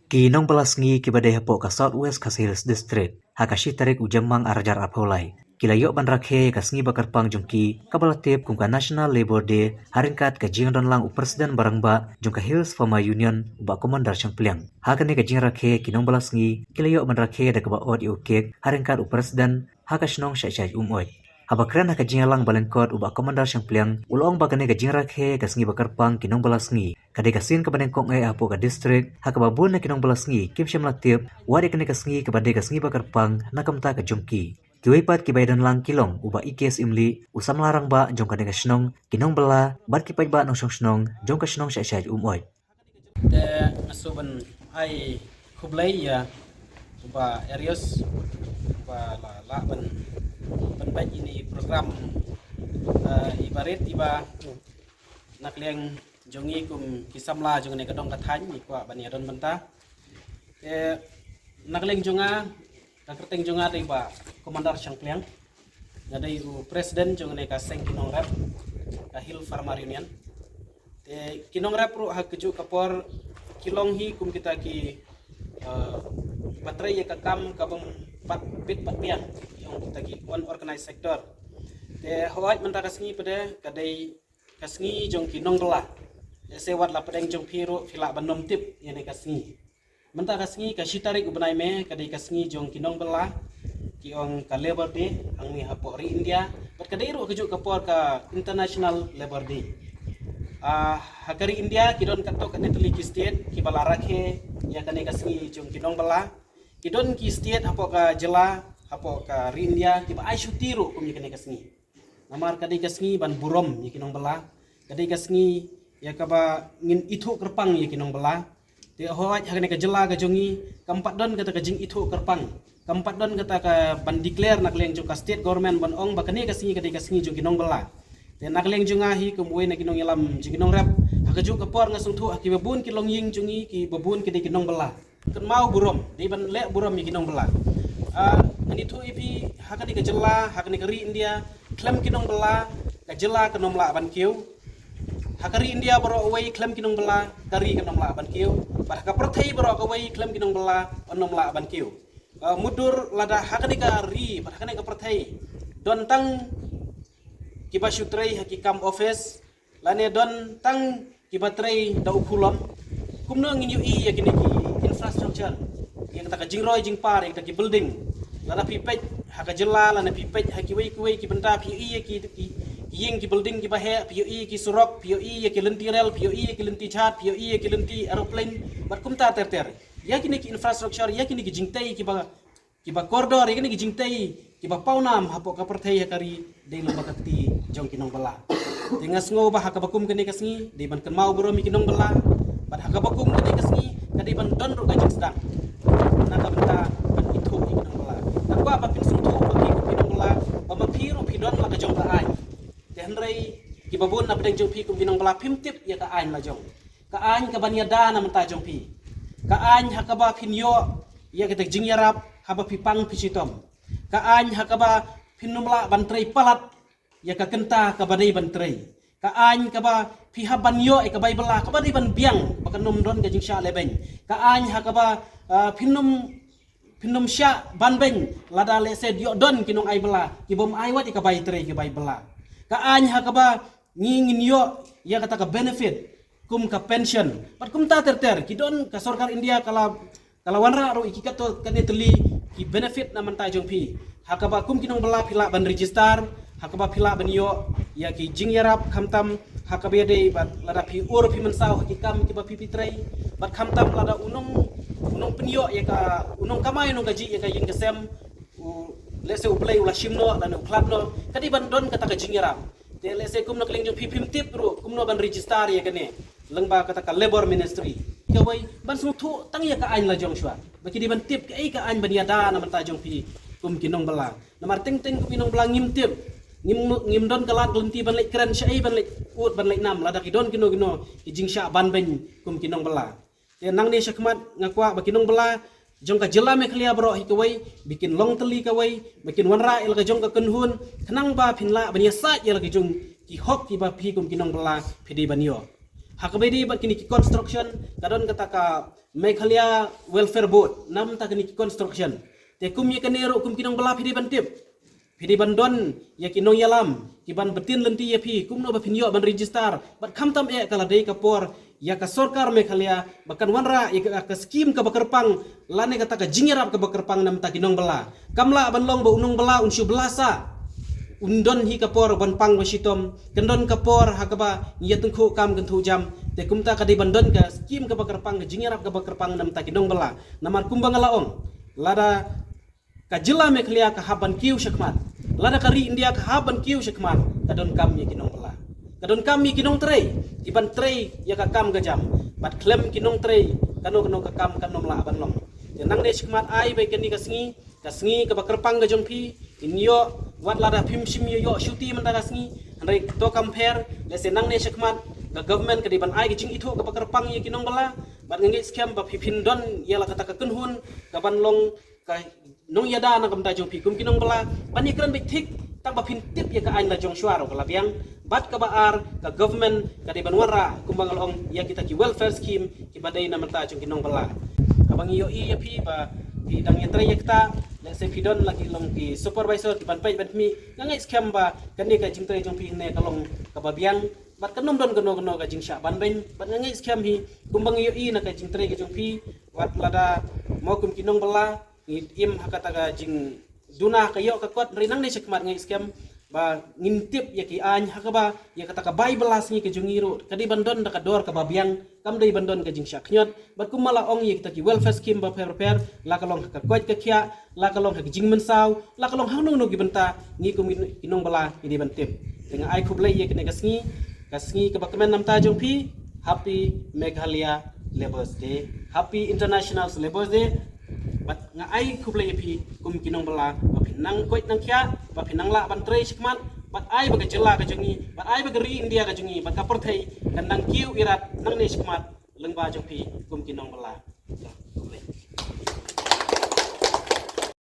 Kinong balasngi kibade hapo ka Southwest Khasi Hills District, hakashi tarik ujamang arjar apholai. Kilayo ban rakhe kasngi bakar pang jungki kabalatip kung ka National Labor Day haringkat ka jing don lang upresiden barangba jungka Hills Farmer Union uba komandar sangpliang. Hakane ka jing rakhe kinong balasngi kilayo ban rakhe da kaba od ukek haringkat upresiden hakashnong syai umoy. Habakran haka jingalang balengkot uba komandar sangpliang ulong bagane ka jing rakhe kasngi bakar pang kinong balasngi. Kadai kasin ke badan kong apo ka distrik haka babun na kinong balasngi kim syam latip wadi kene kasngi ke badai kasngi bakar pang nakamta ka jungki. Kiwaipat kibaidan lang kilong uba ikes imli usam larang ba jong kadai kasnong kinong bala bad kipaj ba nong snong jong kasnong syai umoy. De asuban ai kublai ya uba areas uba la ban baik ini program ibarat iba nakliang jongi kum kisamla jong ne kadong kathany ikwa bania don banta nakliang jonga kakerteng jonga dei ba komandar sangpliang ngadai u presiden jong ne ka seng kinong rap ka Hill Farmer Union kinong rap ru hak keju kapor kilong hi kum kita ki batrai ya kakam kabum pat bit patpian yang kita ki one organized sector hawaj menta kasngi pada kadai kasngi jong kinong bela sewat la pedeng jong piru fila banom tip yani kasngi menta kasngi ka shitarik ubnai me kadai kasngi jong kinong bela ki ong ka Labor Day ang mi hapo ri India pat kadai ru keju kapor ka International Labor Day hakari India kidon katok kane tuli ki state ki bala rakhe ya kane kasngi jong kinong bala kidon ki state hapo ka jela hapo ka ri India ki ba ai shutiru kum kane kasngi namar kadai kasngi ban burom ni kinong bala kadai kasngi ya kaba ngin itu kerpang ya kinong bala te hoaj hakane ka jela ka jongi kampat don kata ka jing itu kerpang kampat don kata ka ban declare nak leng jong ka state government ban ong ba kane kasngi kadai kasngi jong kinong bala dan nak leng junga hi kumwe na kinong yalam jinginong rap hakaju kapor ngasung thu aki babun kilong ying jungi ki babun ki kinong bela kan mau burom di ban le burom mi kinong bela ngani thu ipi hakani ka jela hakani ka ri India klem kinong bela ka jela kanom la ban kiu hakari India baro away klem kinong bela kari kanom la ban kiu bar ka prathai baro away klem kinong bela onom la ban kiu mudur lada hakani ka ri bar hakani ka prathai don tang kiba syutrai hakikam office lane don tang kiba trai da ukulom kumno ngin yu ya kini ki infrastructure yang kata ka jingroi jingpar yang ki building lana pipet haka jela lana pipet haki wei ki benda pi ya ki ying ki building ki bahe pi ki surok pi ya ki lenti rel pi ya ki lenti chat pi ya ki lenti aeroplane bar kumta ter ya kini ki infrastructure ya kini ki jingtai kiba koridor ya kini ki jingtai kiba paunam hapo ka perthai hakari dei lomba kakti jong kinong bala tingas ngo ba hakabakum kene kasngi dei ban kan mau boro mi kinong bala ban hakabakum kene kasngi kadai ban don ro gajik sedang naka benta ban itu kinong bala nakwa ba pin sung thu ba ki kinong bala ba ma phiru phidon la ka jong ka ai te hendrai kiba bon na bedeng jong pi kum kinong bala phimtip ya ka ai la jong ka ai ka ban yada na menta jong pi ka ai hakaba phinyo ya kita jingyarap haba pipang pisitom kaan hakaba pinumla bantrai palat ya ka kenta ka badai bantrai kaan kaba pihaban yo e ka baibela ka badai ban biang bakanum don ga jingsha lebeng kaan hakaba pinum sya banbeng lada le se dio don kinong ai bela kibom ai wat ka bai trai ka baibela kaan hakaba ngingin yo ya kata ka benefit kum ka pension pat kum ta ter kidon ka sarkar India kala wanra ro ikikato kane teli ki benefit na manta jong pi hakaba kum kinong bela pila ban register hakaba pila ban yo ya ki jingyarap khamtam hakabe de bat lada pi ur pi mensau hakikam ki ba pi pitrai bat khamtam lada unong penyo ya ka unong kamai no gaji ya ka ying kesem lese uplay ula shimno dan ukladno kadi ban don kata ka jingyarap de lese kum no kleng jong pi pimtip ro kum no ban register ya kane lengba kata ka labor ministry kawai ban sungtu tang ya ka ain la jong shwa baki di ban tip ka ai ka ain ban yada na manta jong pi kum kinong bela namar ting kum kinong bela ngim tip ngim don kalat lenti ban lek keren syai ban lek ut ban lek nam lada ki don kino ki jing sya ban ben kum kinong bela te nang ni syakmat ngakwa ba kinong bela jong ka jela me khlia bro hi kawai bikin long teli kawai bikin wanra il ka jong ka kenhun kenang ba phinla ban ya sa ya la ki jong ki hok ki ba pi kum kinong bela phidi ban yo hakabedi bat kini construction kadon kata ka Meghalaya Welfare Board nam ta kini construction te kum ye kanero kum kinong bala phidi bantip phidi bandon ya kinong yalam kiban betin lenti ya phi kum no ba phinyo ban register bat kham tam e kala dei kapor ya ka sorkar Meghalaya bakan wanra ya ka scheme ka bakarpang lane kata ka jingerap ka bakarpang nam ta kinong bala kamla banlong ba unong bala unsyu belasa undon hi kapor ban pang wasitom kendon kapor hakaba nya tungku kam kentu jam te kumta kadi bandon ka scheme ka bakarpang jingerap ka bakarpang nam ta kinong bala namar kumbang laong lada ka jila Meghalaya ka haban kiu syakmat lada kari India ka haban kiu syakmat kadon kam nya kinong bala kadon kam nya kinong trei iban trei ya ka kam ga jam bat klem kinong trei kano ka kam kanom la ban long te nang de syakmat ai bai keni ka sngi ka bakarpang ga jongpi inyo wat lada phim sim yo shuti man daga sngi handai to compare le se nang ne syakmat ga government ka diban ai jing itu ka bakarpang ye kinong bala bat ngi scam ba phipin don yela kata ka kunhun ka ban long ka nong yada na kam ta jong pi kum kinong bala pani kran bik thik tak ba phin tip ye ka ain la jong shwaro ka labiang bat ka baar ka government ka diban wara kumbang long ya kita ki welfare scheme ki badai na mata jong kinong bala ka bang yo i ye phi ba di dang yetra yekta le se pidon lagi long ki supervisor ki ban pai ban mi ngai scam ba kan ni ka jing tre jong pi ne ka long ka babiang bat kanom don kono ka jing sha ban ben bat ngai scam hi kumbang yo i na ka jing tre ka jong pi wat lada mo kum kinong bala im hakata ka jing duna ka yo ka kot rinang ne sekmat ngai scam ba ngintip ya ki an hakaba ya kata ka bible asni ke jungiro kadi bandon da ka dor ka babiang kam dei bandon ka jing syaknyot bat kumala ong ye kita ki welfare scheme ba prepare la ka long ka kwat ka kya la ka long ka jing mensaw la ka long hanung no gi benta ngi kum inong bala ini bantip dengan ai kublai ye kene ka sngi ka bakmen nam ta jong pi happy Meghalaya Labour's Day, happy International Labour's Day. Bat nga ai kublai pi kum kinong bala ba pinang koit nang kya ba pinang la ban tre sikmat bat ai baga jela ka jungi bat ai baga ri India ka jungi bat ka perthai kan nang kiu irat nang ne sikmat lengba jong pi kum kinong bala